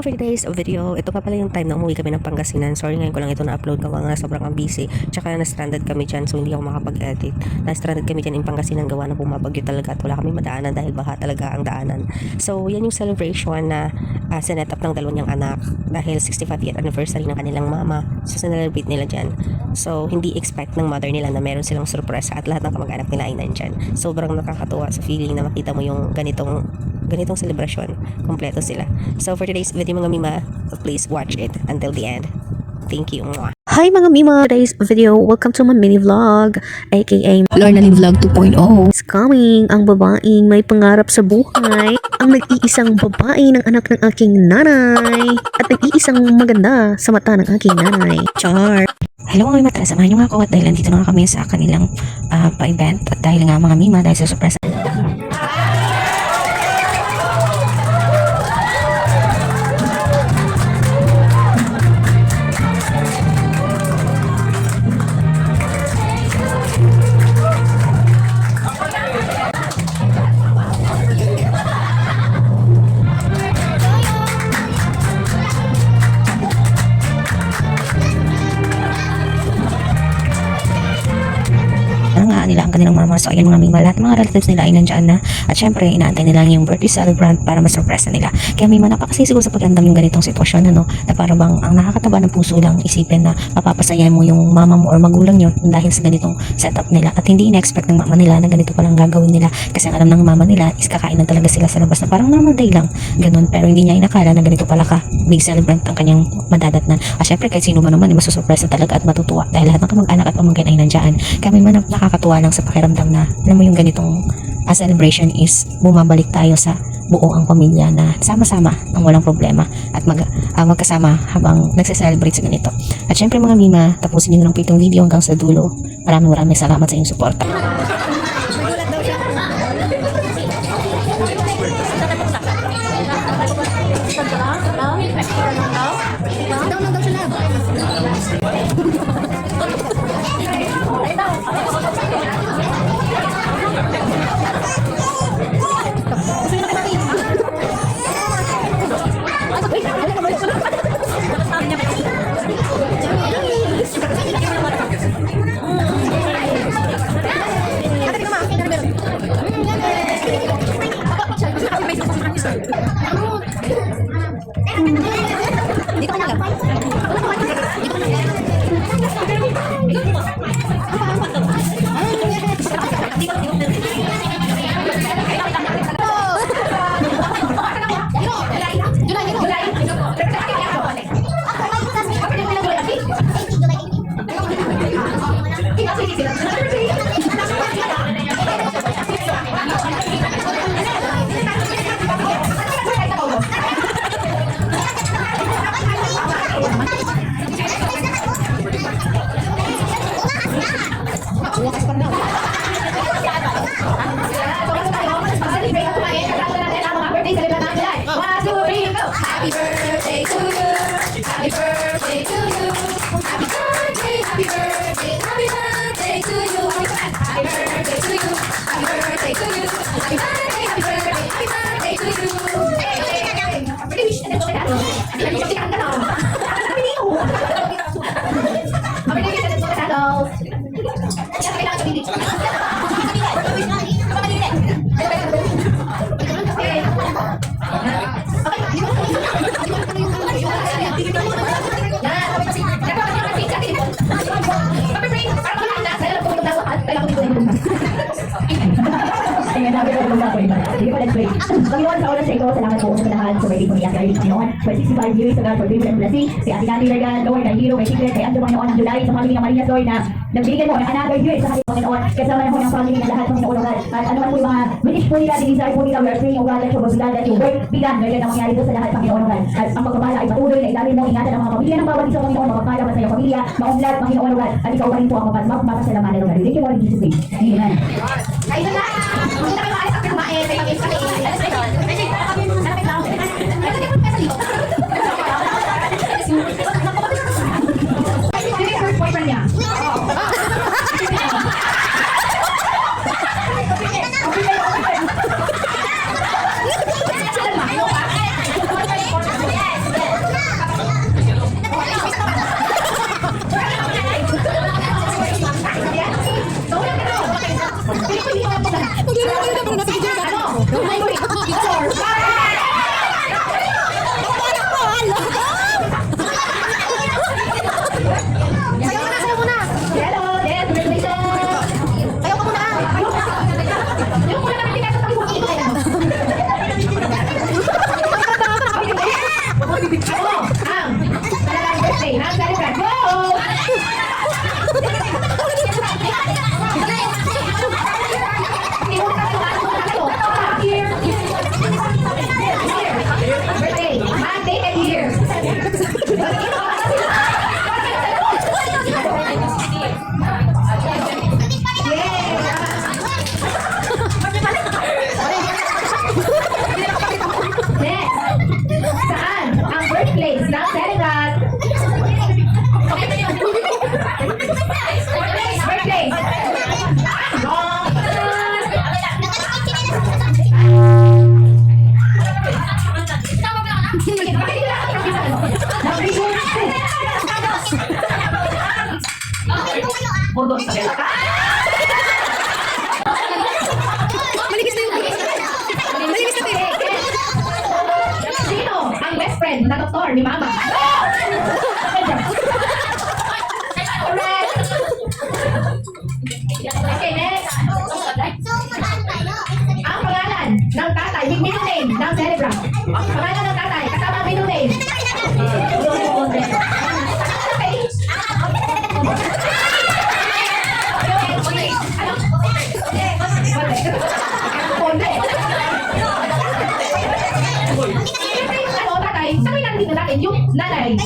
mga for today's video, ito pa pala yung time na umuwi kami ng Pangasinan. Sorry ngayon ko lang ito na-upload gawa nga sobrang busy. Tsaka na-stranded kami dyan so hindi ako makapag-edit. Na-stranded kami dyan in Pangasinan gawa na bumabagyo talaga at wala kami madaanan dahil baha talaga ang daanan. So yan yung celebration na sinet up ng dalawang niyang anak dahil 65th anniversary ng kanilang mama. So sinelebrate nila dyan. So hindi expect ng mother nila na meron silang surpresa at lahat ng kamag-anak nila ay nandyan. Sobrang nakakatuwa sa feeling na makita mo yung ganitong celebration. Kompleto sila. So for today's video mga Mima, please watch it until the end. Thank you. Hi mga Mima! Today's video, welcome to my mini vlog, aka Lorna Vlog 2.0. It's coming, ang babaeng may pangarap sa buhay, ang nag-iisang babae ng anak ng aking nanay, at nag-iisang maganda sa mata ng aking nanay. Char! Hello mga Mima, samahan nyo nga ako at dahil nandito na kami sa kanilang pa-event at dahil nga mga Mima dahil sa surprise. Nila ang kanilang mama. So ayan mga Mima, lahat ng mga relatives nila ay nandiyan na at syempre inaantay nila yung birthday celebrant para ma-surprise nila. Kaya Mima, napakasisiguro sa pagandam yung ganitong sitwasyon na para bang ang nakakataba ng puso lang isipin na mapapasaya mo yung mama mo or magulang nyo dahil sa ganitong setup nila at hindi ina-expect ng mama nila na ganito palang gagawin nila kasi ang alam ng mama nila is kakain na talaga sila sa labas na parang normal day lang ganun, pero hindi niya inakala na ganito pala ka big celebrant ang kanyang madadatnan. At syempre kahit sino man naman ay masusurprise na talaga at matutuwa dahil lahat ng kamag-anak at pamangkin ay nandiyan. Kaya Mima, nakakatuwa lang sa pakiramdam na alam mo yung ganitong celebration is bumabalik tayo sa buo ang pamilya na sama-sama ang walang problema at magkasama habang nagse-celebrate sa ganito. At syempre mga Mima, tapusin niyo lang po itong video hanggang sa dulo. Maraming salamat sa inyong suporta. Happy birthday to you. Happy birthday to you. Happy birthday, happy birthday, happy birthday to you. Happy birthday to you. Happy birthday to you. Happy birthday, happy birthday, happy birthday to you. Birthday wish na ito kaya. Birthday wish na ito. Happy dito. Happy wish na ito kaya. Happy lang kami dito. Panginoon, sa oras sa ito, salamat po sa lahat sa birthday po ni Ate Arlene, Panginoon. For 65 years, God, for favor and blessing. Kay Ate Nati Regan, Lord, kay Hero, kay Secret, kay Ando, Panginoon, ng July, sa family ng Maria, Lord, na nagbigay mo ng another year sa kanyang Panginoon. Kasama na po ng family ng lahat, Panginoon, God. At ano man po yung mga wish po nila, desire po nila, we are praying, O God, that your will be done, that your work be done. Ngayon na mangyari doon sa lahat, Panginoon, God. At ang pagpapala ay patuloy na ilalim mo, ingatan ang mga pamilya ng bawat isa, Panginoon, mapapala pa sa iyong pamilya, maunlad, Panginoon, God. At ikaw pa rin po ang mapasalamanan, God. Thank you, Lord, in Jesus' name. Amen. Kayo na! Hindi na kayo maalis ang kumain. Kayo boyfriend niya. Hello, yes, congratulations! Ayaw ka muna! Ayaw muna namin tingnan sa pag-ibig ko. Ako, ang talagang birthday ng celebrant. Go! Here. Birthday, Monday and here. Next, saan ang birthplace ng celebrant? Birthplace. Wrong. Sino ang best friend na doktor ni Mama? Correct. Okay, next. Ang pangalan ng tatay, with middle name ng celebrant. Pangalan ng tatay, kasama ang middle name. Ano, tatay, sabi lang dito natin yung nanay.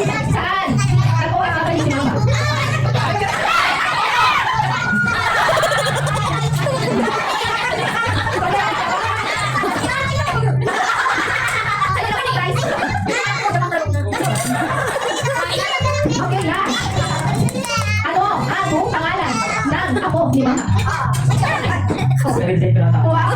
Next, saan? Nakuha ka ba ni Mama? Okay na. Ano ang buong pangalan ng apo ni Mama? Wow.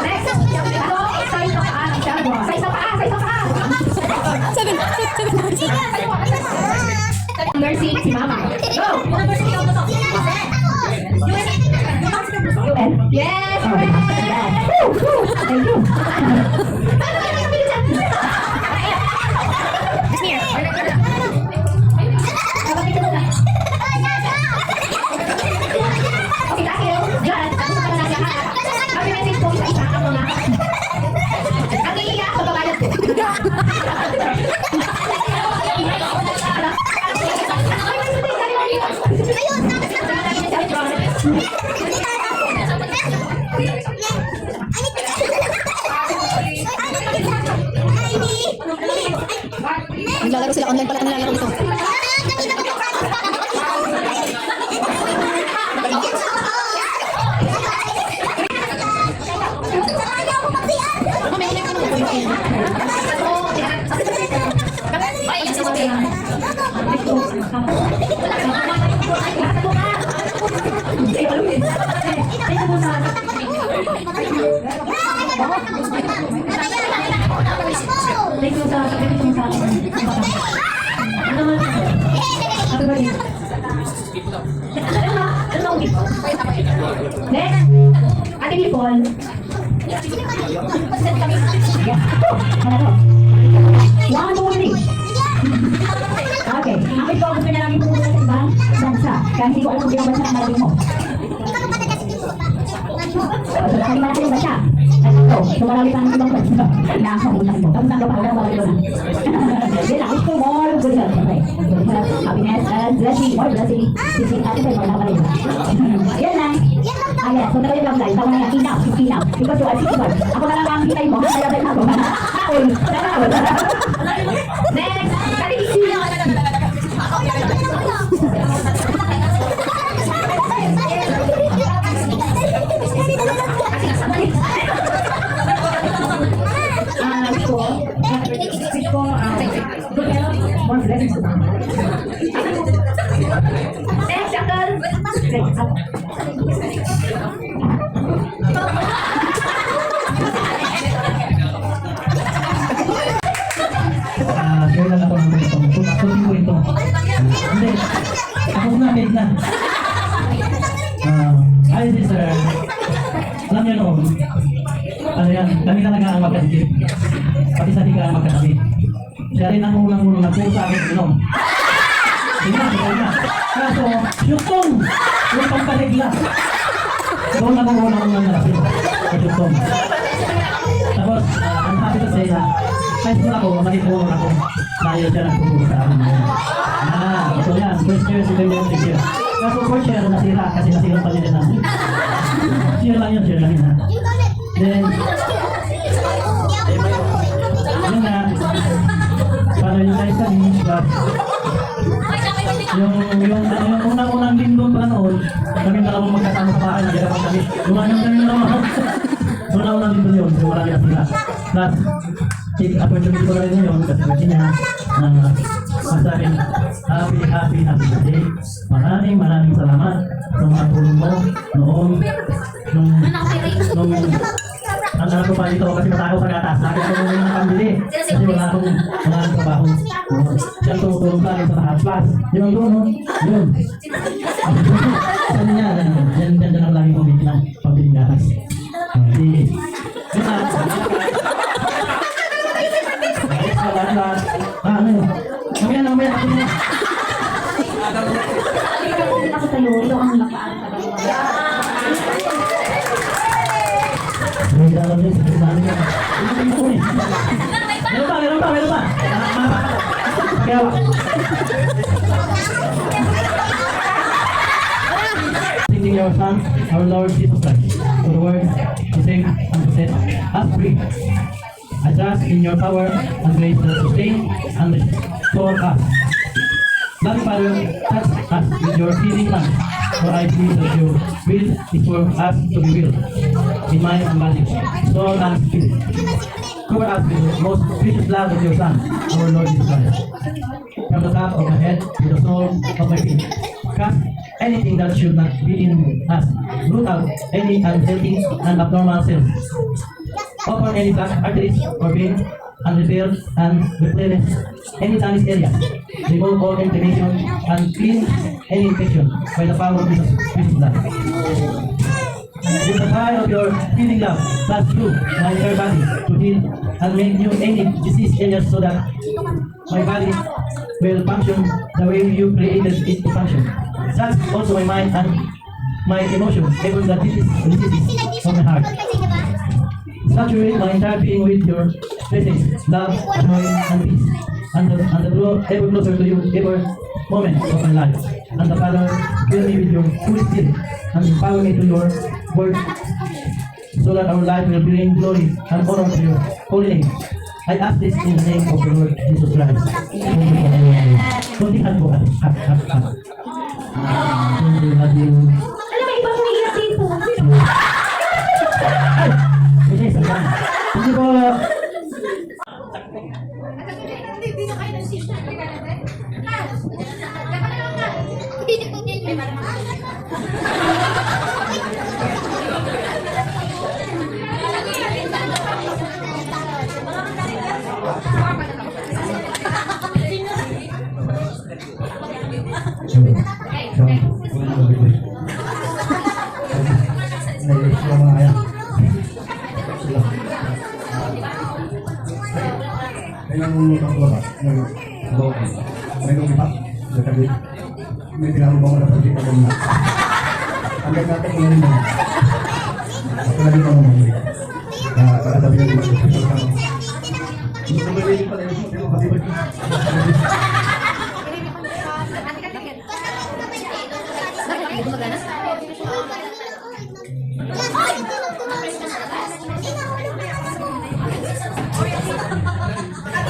Next. Ano? Sa isang paa ng Shelbo. Sa isang paa, sa isang paa. Mercy, si Mama. Go! UN? Yes! Correct! Thank you. Okay, dahil dyan, ang mga lahat, kami natin po sa isa ang mga ang iiyak sa babayan ko. Naglalaro sila online pala kung nilalaro ito. Next, Ate Lipol. One morning. Okay, ang ito gusto niya lang pumunta sa ibang bansa. Kaya hindi ko alam kung binabasa ang malabing mo. Kaya malaki yung bansa. Ito, sumarami pa ng ibang bansa. Nakakamulang mo. Tapos nang kapag bawal ko na. Then, I wish for more good health. Okay. Good health, happiness, and blessing. More blessing. Sising ate tayo, mga kapalay. Yan lang. Ayan, so nakalit lang guys. Tawa na yan. Enough. Enough. Because you are 61. Ako na lang ang hitay mo. Kaya tayo ako. Uy. Next. Next, Uncle. Share lang ako ng ito. Tutusin ko ito. Hindi. Ako na, wait na. Hi, sister. Alam niyo noon, ano yan, kami talaga ang magkasip. Pati sa tika ang magkasip. Siya rin ang unang-unang nagpuro sa akin, inom. Tingnan, tingnan na. Kaso, syutong! Yung pampaligla. Doon ako unang-unang narapin. Sa syutong. Tapos, ang happy to say na, kahit mo ako, manipuro ako. Dahil siya nagpuro sa akin. Ito yan. First year, second year, third year. Kaso first year, nasira kasi nasira pa nila namin. Share lang yun, share lang yun ha. Then, yun na, para yung guys kami, but, yung unang-unang linggo pa noon, kami dalawang magkasama sa bahay, nagkakaroon kami, lumanong kami naman. Unang-unang linggo yun, so marami na sila. Plus, take opportunity ko na rin yun, kasi kasi niya, masabing, happy birthday. Maraming salamat sa mga tulong mo noon, nung ang alam ko pa dito kasi matakaw sa gatas. Nakit ko muna ng pambili. Kasi wala akong trabaho. Siya tumutulong sa akin sa taas. Plus, yun ang doon, yun. Sabi niya, dyan ako lagi pumili ng pambili gatas. Yun na. Ano yun? Mamaya. Ako sa'yo, ito ang lakaan sa Meron pa. Kaya singing your Son, our Lord Jesus Christ, to the word, to sing, and to set us free. I trust in your power and grace to sustain and restore us. Loving Father, touch us with your healing hand, for I believe that your will is for us to be healed in mind and body, soul and spirit. Cover us with the most precious blood of your Son, our Lord Jesus Christ. From the top of my head to the sole of my feet. Cast anything that should not be in us. Root out any unhealthy and abnormal cells. Open any black arteries or veins and repair and replenish any damaged area. Remove all inflammation and clean any infection by the power of Jesus' precious blood. With the fire of your healing love, pass through my entire body to heal and make new any disease areas so that my body will function the way you created it to function. Touch also my mind and my emotions, even the diseases of my heart. Saturate my entire being with your presence, love, joy, and peace, and draw ever closer to you every moment of my life. And the Father, fill me with your Holy Spirit and empower me to your word, so that our life will bring glory and honor to your holy name. I ask this in the name of the Lord Jesus Christ. Kuntihan po. Love you. Alam mo, ibang umiiyak dito. Okay, sandali. Hindi po. May pinakabang na pagkita ko na. Hanggang natin ngayon na. Ako lagi pa naman. Nakatabi na naman. Gusto mo rin pala yung mga matibag.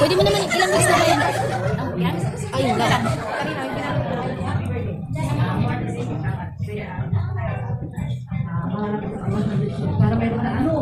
Pwede mo naman ilang mix na ba yan? Ayun lang. Para meron na ano.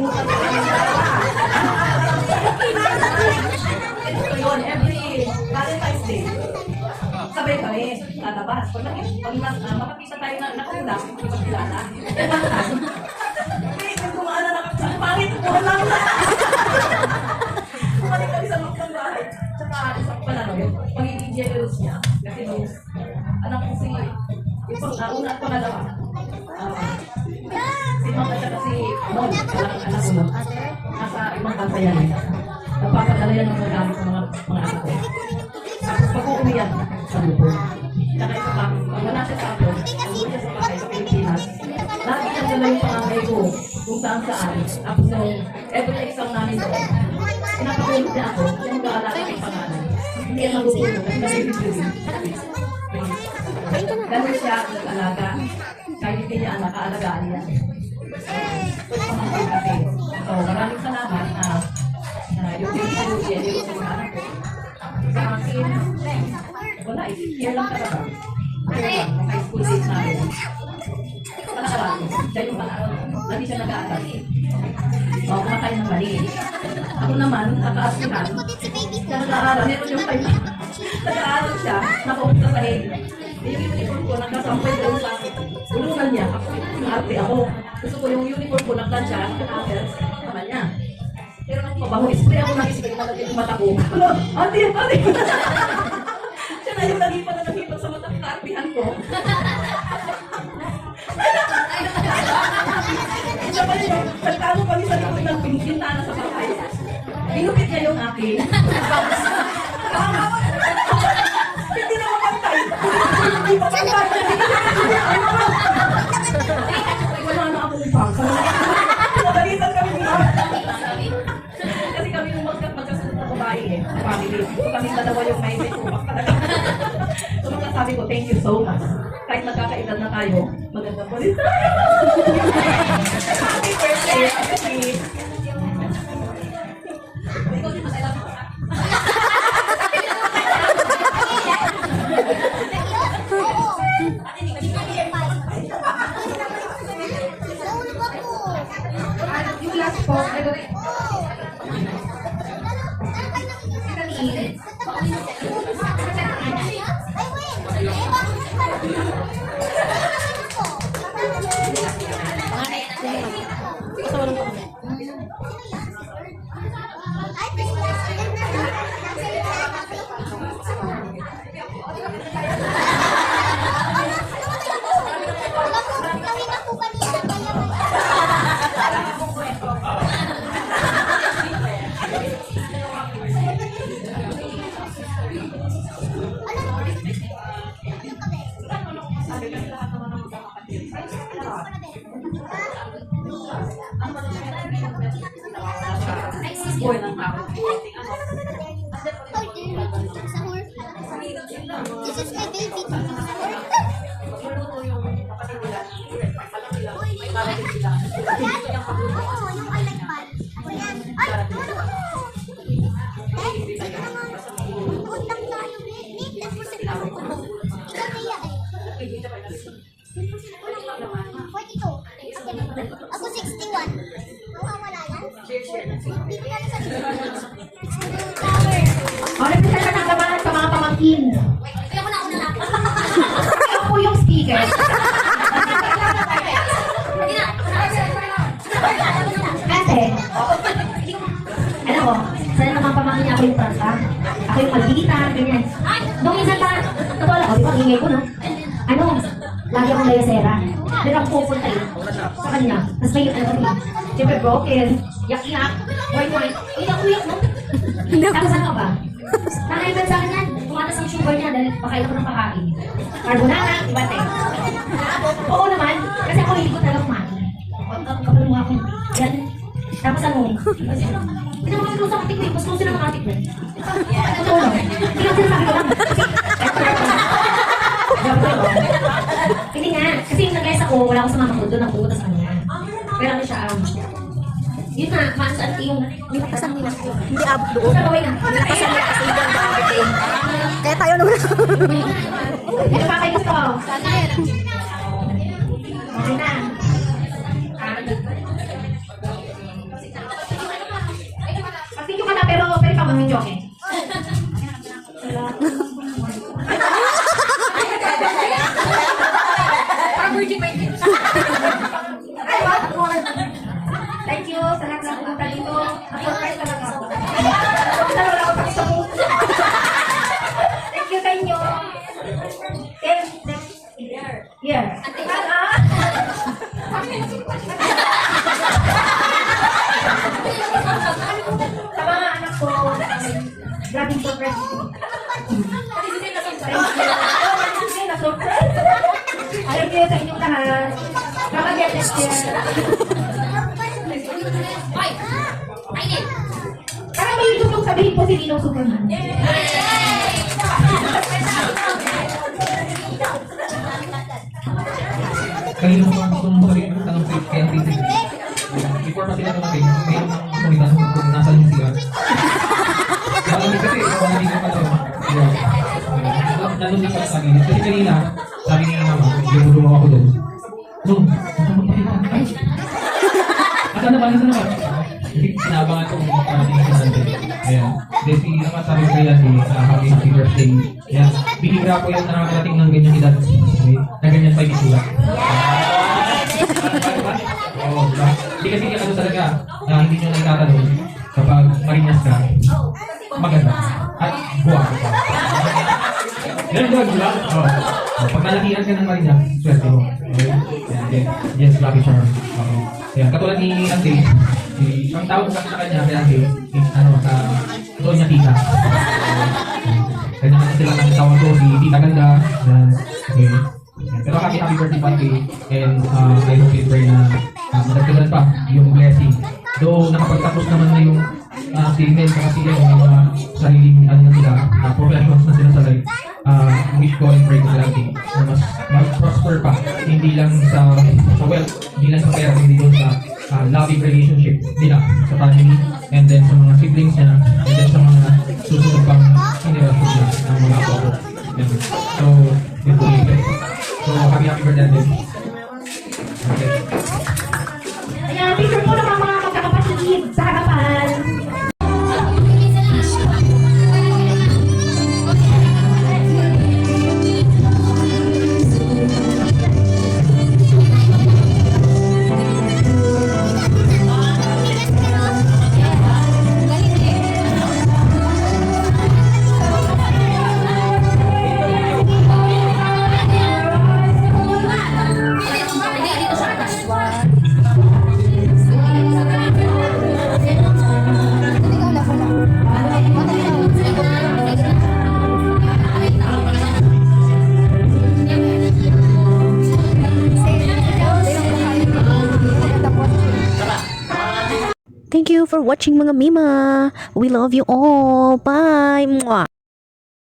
nakalimutan ko. Ito yun, every Valentine's Day. Sabay kami, lalabas. Pag makapisa tayo na nakula, makilala. May kumaan na nakapisa. Pangit ko lang na. Kumalik kami sa loob ng bahay. Tsaka isang pala no, yung pagiging jealous niya. Kasi nung anak ko si, yung una at pangalawa. Si Mama siya kasi, Mon, walang anak ko no. Nasa ibang bantayan. Nagpapadala yan ng magamit ng mga anak ko. Tapos pag-uwi yan sa lupo. Tsaka isa pa, pag wala siya sa ako, nag-uwi siya sa bahay sa Pilipinas. Lagi niyang dala yung pangangay ko kung saan-saan. Tapos yung every exam namin doon, pinapatulog niya ako, yung mag-aalaga kay panganay. Hindi yan magugulog kasi nabibigil. Ganun siya nag-alaga. Kahit hindi niya anak, aalagaan niya. So, maraming salamat na yung pinipinugyan yung sa anak ko. Sa akin, wala eh. Here lang talaga. Here lang. Nung high school days namin. Panakaraan. Siya yung panakaraan. Lagi siya nag-aaral. O, kumakain ng mali. Ako naman, nakaasihan. Siya nag-aaral. Meron yung time. Nag-aaral siya. Nakapunta sa head. Yung uniform ko, nagkasampay doon sa ulungan niya. Ako, yung arte ako. Gusto ko yung uniform ko, nagtansya. Nag-aaral. Naman niya. Pero nung pabango, spray ako ng spray na yung mata ko. Ate! Siya na yung nagipan na nagipan sa mata kaarpihan ko. Siya pa rin, nagtago kami sa likod ng pintana sa bahay. Binupit niya yung akin. Hindi na mapantay. Hindi mapantay. Wala na akong pang. Nabalitan kami nila. Kasi kami yung magkasunod na babae eh, family. Kami dalawa yung may tumak talaga. So magkasabi ko, thank you so much. Kahit nagkakaedad na tayo, maganda po rin tayo. Happy birthday, Ate. Ikaw din masaya lang. Yung last po, boy ng tao. This is my baby. Oo, yung alagpal. Ayan. Ay! Utang tayo. Nick, that's for sa tao. Ikaw kaya eh. 42. Ako 61. Mawawala yan? Hindi ka na sa O, nagpasalamat ng labanan sa mga pamangkin. Kaya ko na una lang. Ako po yung speaker. Kasi, alam mo, sana naman pamangkin niya ako yung pranta. Ako yung magigita, ganyan. Nung minsan pa, totoo lang, di ba, ingay ko, no? Ano, lagi akong layasera. Pero ako pupunta eh, sa kanya. Tapos may siyempre broken, yak-yak, white-white. Iyak-uyak, no? Tapos ano ba? Nakaiban sa akin yan, tumatas ang sugar niya dahil pakain ko ng pakain. Carbonara, iba te. Oo naman, kasi ako hindi ko talaga kumain. Kapal mo ako. Yan. Tapos ano? Hindi naman kasi sa katik mo, mas lusin ang katik mo. Totoo lang. Hindi lang sinasabi ko lang. Hindi nga, kasi yung nag-guess ako, wala ako sa mama ko, doon ang pumunta sa kanya. Pero ano siya, yun na, saan yung nilakasan nila. Hindi abot doon. Sa gawin na. Nilakasan nila kasi ibang birthday. Kaya tayo nung Ano pa kayo gusto? Okay na. sa lahat ng pumunta dito. Na-surprise talaga ako. Wala ako takot sa puso. Thank you sa inyo. Okay, next year. Sa mga anak ko, grabing surprise. Alam niyo sa inyong lahat, kapag next year. Parang may gusto sabihin po si Ninong Superman. Kanina ko kung sabihin ko tanong kay ang titin. Before pa sila dumating, mayroon ng kumitan kung nasaan yung sigaw. Malamig kasi, kung hindi ko pa ito. Nandun din pa sa akin. Kasi kanina, sabi ni mama, yung lumawa ako doon. No, magkamunta kita. Ay! Asa na ba? Asa na ba? Hindi, sinaabangan ko kung parating sa Sunday. Ayan. Then, naman sabi ko kay Lati, happy birthday. Ayan. Bihira ko yung nakakarating ng ganyang edad. Okay? Na ganyan pa yung isula. Oo, diba? Hindi kasi ano talaga, hindi nyo nagtatanong kapag marinas ka, maganda. At buwako ka. Ganun, diba? Oo. Pag nalakihan ka ng marinas, swerte mo. Okay? Ayan, yes, lucky charm. Okay. Ayan, katulad ni Ante, ang tawag ko sa kanya, kay Ante, doon niya tita. Kanya kasi sila ang tawag ko, si Tita Ganda. Okay. Pero happy birthday Pante, and I hope and pray na madagdagan pa yung blessing. Though nakapagtapos naman na yung si Mel at si Leo, yung mga sariling ano na sila, professionals na sila sa life. Wish ko and pray ko sila na mas mag-prosper pa, hindi lang sa wealth, hindi lang sa pera, hindi doon sa loving relationship nila sa family, and then sa mga siblings niya, and then sa mga susunod pang generation niya ng mga apo. So, yun po yun. So, happy birthday din. Okay. Ayan, picture po ng mga magkakapatid sa harapan. Thank you for watching mga Mima. We love you all. Bye. Mwah.